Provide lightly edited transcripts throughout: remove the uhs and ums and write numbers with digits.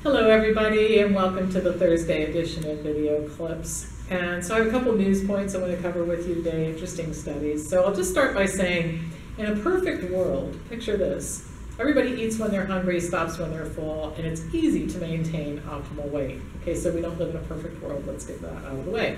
Hello everybody, and welcome to the Thursday edition of Video Clips. And so I have a couple news points I want to cover with you today, interesting studies. So I'll just start by saying, in a perfect world, picture this. Everybody eats when they're hungry, stops when they're full, and it's easy to maintain optimal weight. Okay, so we don't live in a perfect world, let's get that out of the way.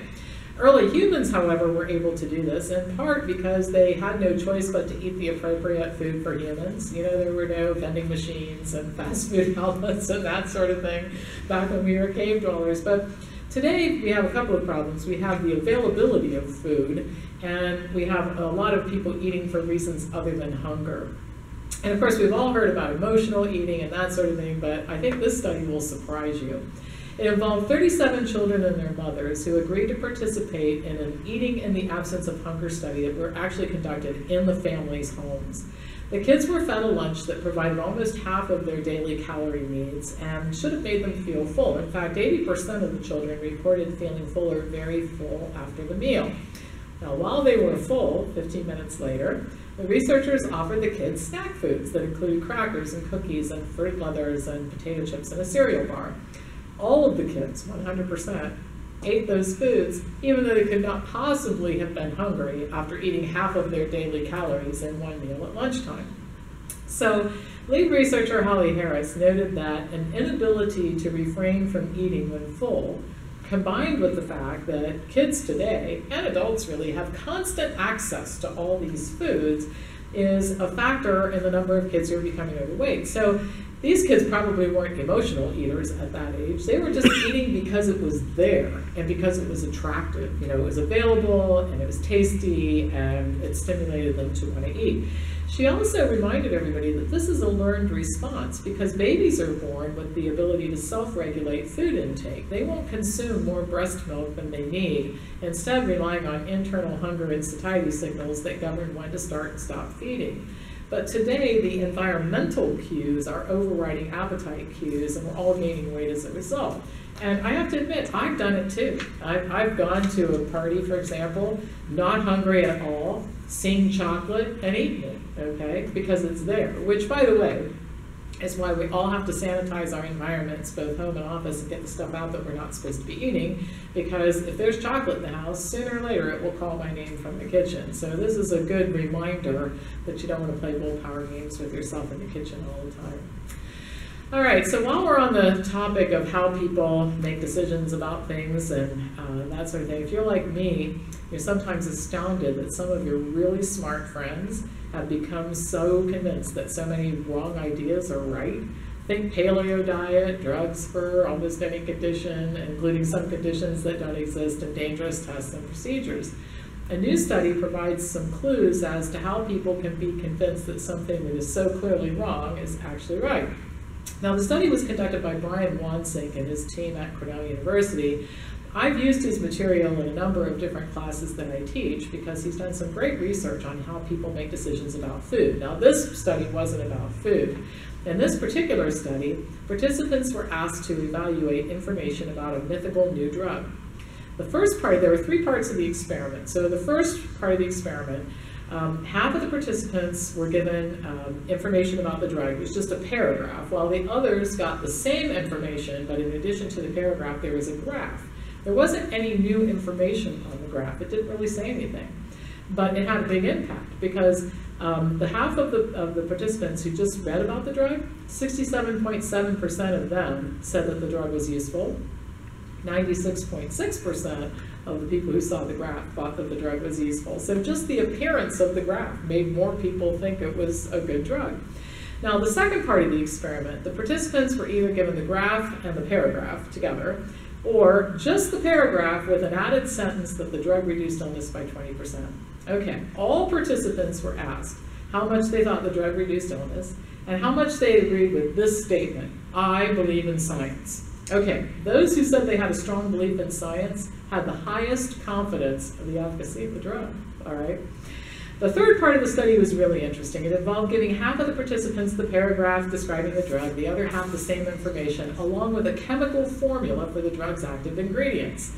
Early humans, however, were able to do this in part because they had no choice but to eat the appropriate food for humans. You know, there were no vending machines and fast food outlets and that sort of thing back when we were cave dwellers. But today we have a couple of problems. We have the availability of food, and we have a lot of people eating for reasons other than hunger. And of course, we've all heard about emotional eating and that sort of thing, but I think this study will surprise you. It involved 37 children and their mothers who agreed to participate in an eating in the absence of hunger study that were actually conducted in the family's homes. The kids were fed a lunch that provided almost half of their daily calorie needs and should have made them feel full. In fact, 80% of the children reported feeling full or very full after the meal. Now, while they were full, 15 minutes later, the researchers offered the kids snack foods that included crackers and cookies and fruit leathers and potato chips and a cereal bar. All of the kids, 100%, ate those foods, even though they could not possibly have been hungry after eating half of their daily calories in one meal at lunchtime. So, lead researcher Holly Harris noted that an inability to refrain from eating when full, combined with the fact that kids today, and adults really, have constant access to all these foods, is a factor in the number of kids who are becoming overweight. So these kids probably weren't emotional eaters at that age. They were just eating because it was there and because it was attractive. You know, it was available and it was tasty and it stimulated them to want to eat. She also reminded everybody that this is a learned response because babies are born with the ability to self-regulate food intake. They won't consume more breast milk than they need, instead relying on internal hunger and satiety signals that govern when to start and stop feeding. But today, the environmental cues are overriding appetite cues, and we're all gaining weight as a result. And I have to admit, I've done it too. I've gone to a party, for example, not hungry at all, seen chocolate, and eaten it, okay? Because it's there, which, by the way, is why we all have to sanitize our environments, both home and office, and get the stuff out that we're not supposed to be eating, because if there's chocolate in the house, sooner or later it will call my name from the kitchen. So this is a good reminder that you don't want to play willpower games with yourself in the kitchen all the time. All right, so while we're on the topic of how people make decisions about things and that sort of thing, if you're like me, you're sometimes astounded that some of your really smart friends have become so convinced that so many wrong ideas are right. Think paleo diet, drugs for almost any condition, including some conditions that don't exist, and dangerous tests and procedures. A new study provides some clues as to how people can be convinced that something that is so clearly wrong is actually right. Now, the study was conducted by Brian Wansink and his team at Cornell University. I've used his material in a number of different classes that I teach because he's done some great research on how people make decisions about food. Now, this study wasn't about food. In this particular study, participants were asked to evaluate information about a mythical new drug. The first part, there were 3 parts of the experiment. So the first part of the experiment, half of the participants were given information about the drug. It was just a paragraph, while the others got the same information, but in addition to the paragraph, there was a graph. There wasn't any new information on the graph. It didn't really say anything, but it had a big impact because the half of the participants who just read about the drug, 67.7% of them said that the drug was useful. 96.6% of the people who saw the graph thought that the drug was useful. So just the appearance of the graph made more people think it was a good drug. Now, the second part of the experiment, the participants were either given the graph and the paragraph together, or just the paragraph with an added sentence that the drug reduced illness by 20%. Okay, all participants were asked how much they thought the drug reduced illness and how much they agreed with this statement: I believe in science. Okay, those who said they had a strong belief in science had the highest confidence of the efficacy of the drug, all right? The third part of the study was really interesting. It involved giving half of the participants the paragraph describing the drug, the other half the same information, along with a chemical formula for the drug's active ingredients.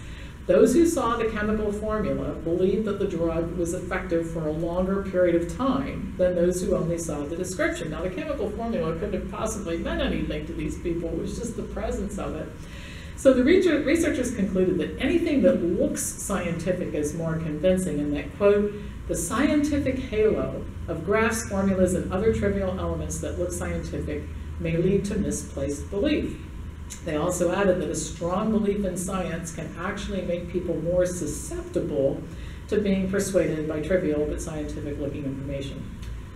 Those who saw the chemical formula believed that the drug was effective for a longer period of time than those who only saw the description. Now, the chemical formula couldn't have possibly meant anything to these people. It was just the presence of it. So the researchers concluded that anything that looks scientific is more convincing, and that, quote, the scientific halo of graphs, formulas, and other trivial elements that look scientific may lead to misplaced belief. They also added that a strong belief in science can actually make people more susceptible to being persuaded by trivial but scientific-looking information.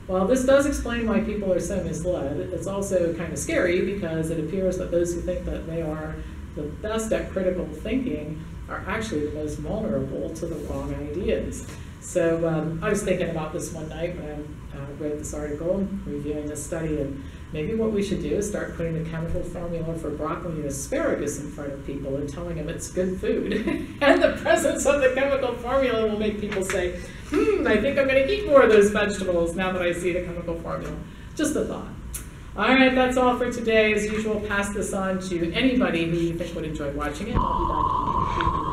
While this does explain why people are so misled, it's also kind of scary because it appears that those who think that they are the best at critical thinking are actually the most vulnerable to the wrong ideas. So I was thinking about this one night when I wrote this article, reviewing this study, and maybe what we should do is start putting the chemical formula for broccoli and asparagus in front of people and telling them it's good food. And the presence of the chemical formula will make people say, I think I'm going to eat more of those vegetables now that I see the chemical formula. Just a thought. All right, that's all for today. As usual, pass this on to anybody who you think would enjoy watching it. I'll be back.